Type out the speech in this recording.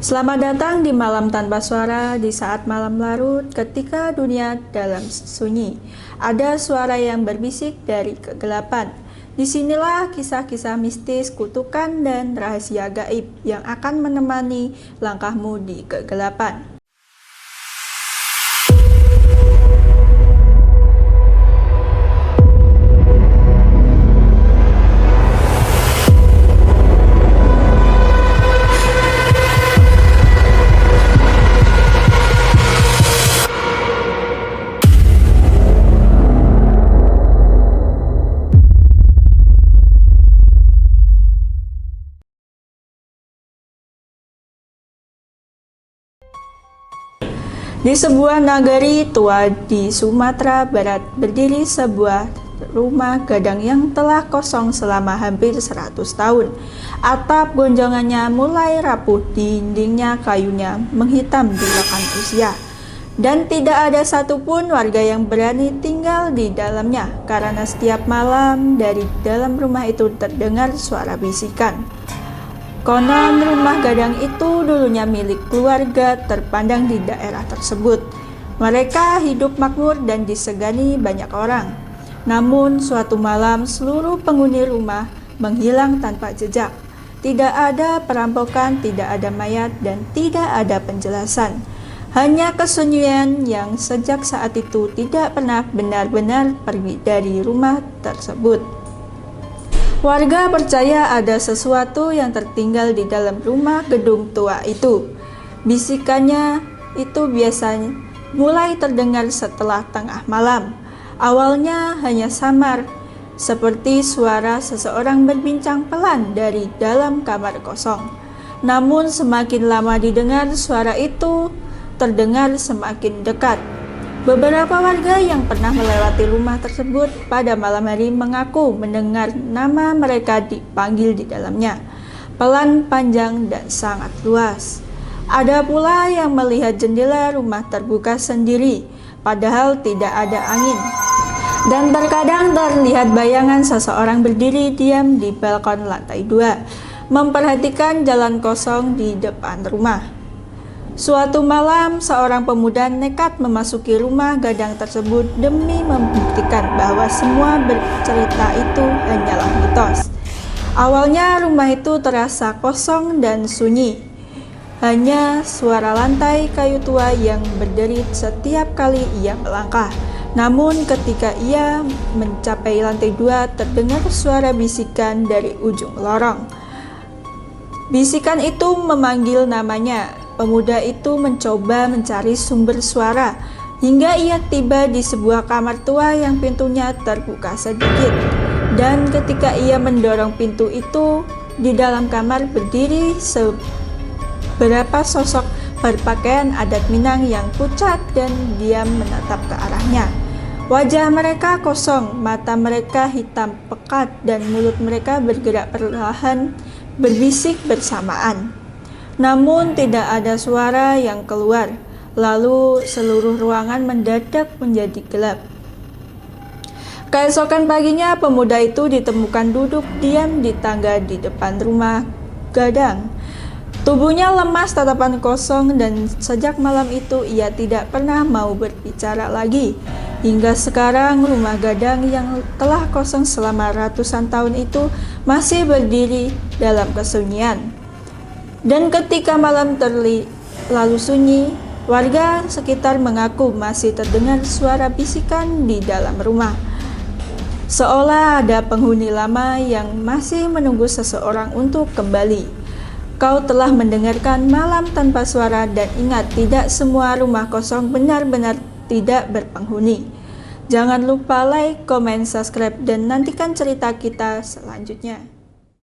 Selamat datang di Malam Tanpa Suara, di saat malam larut ketika dunia dalam sunyi. Ada suara yang berbisik dari kegelapan. Disinilah kisah-kisah mistis, kutukan, dan rahasia gaib yang akan menemani langkahmu di kegelapan. Di sebuah nagari tua di Sumatera Barat berdiri sebuah rumah gadang yang telah kosong selama hampir 100 tahun. Atap gonjongannya mulai rapuh, dindingnya kayunya menghitam dimakan usia. Dan tidak ada satupun warga yang berani tinggal di dalamnya karena setiap malam dari dalam rumah itu terdengar suara bisikan. Konon rumah gadang itu dulunya milik keluarga terpandang di daerah tersebut. Mereka hidup makmur dan disegani banyak orang. Namun suatu malam seluruh penghuni rumah menghilang tanpa jejak. Tidak ada perampokan, tidak ada mayat, dan tidak ada penjelasan. Hanya kesunyian yang sejak saat itu tidak pernah benar-benar pergi dari rumah tersebut. Warga percaya ada sesuatu yang tertinggal di dalam rumah gedung tua itu. Bisikannya itu biasanya mulai terdengar setelah tengah malam. Awalnya hanya samar, seperti suara seseorang berbincang pelan dari dalam kamar kosong. Namun semakin lama didengar, suara itu terdengar semakin dekat. Beberapa warga yang pernah melewati rumah tersebut pada malam hari mengaku mendengar nama mereka dipanggil di dalamnya, pelan, panjang, dan sangat luas. Ada pula yang melihat jendela rumah terbuka sendiri, padahal tidak ada angin. Dan terkadang terlihat bayangan seseorang berdiri diam di balkon lantai 2, memperhatikan jalan kosong di depan rumah. Suatu malam, seorang pemuda nekat memasuki rumah gadang tersebut demi membuktikan bahwa semua bercerita itu hanyalah mitos. Awalnya rumah itu terasa kosong dan sunyi. Hanya suara lantai kayu tua yang berderit setiap kali ia melangkah. Namun ketika ia mencapai lantai 2, terdengar suara bisikan dari ujung lorong. Bisikan itu memanggil namanya. Pemuda itu mencoba mencari sumber suara hingga ia tiba di sebuah kamar tua yang pintunya terbuka sedikit. Dan ketika ia mendorong pintu itu, di dalam kamar berdiri beberapa sosok berpakaian adat Minang yang pucat dan diam menatap ke arahnya. Wajah mereka kosong, mata mereka hitam pekat, dan mulut mereka bergerak perlahan, berbisik bersamaan. Namun tidak ada suara yang keluar. Lalu seluruh ruangan mendadak menjadi gelap. Keesokan paginya pemuda itu ditemukan duduk diam di tangga di depan rumah gadang. Tubuhnya lemas, tatapan kosong, dan sejak malam itu ia tidak pernah mau berbicara lagi. Hingga sekarang rumah gadang yang telah kosong selama ratusan tahun itu masih berdiri dalam kesunyian. Dan ketika malam terlalu sunyi, warga sekitar mengaku masih terdengar suara bisikan di dalam rumah. Seolah ada penghuni lama yang masih menunggu seseorang untuk kembali. Kau telah mendengarkan Malam Tanpa Suara, dan ingat, tidak semua rumah kosong benar-benar tidak berpenghuni. Jangan lupa like, komen, subscribe, dan nantikan cerita kita selanjutnya.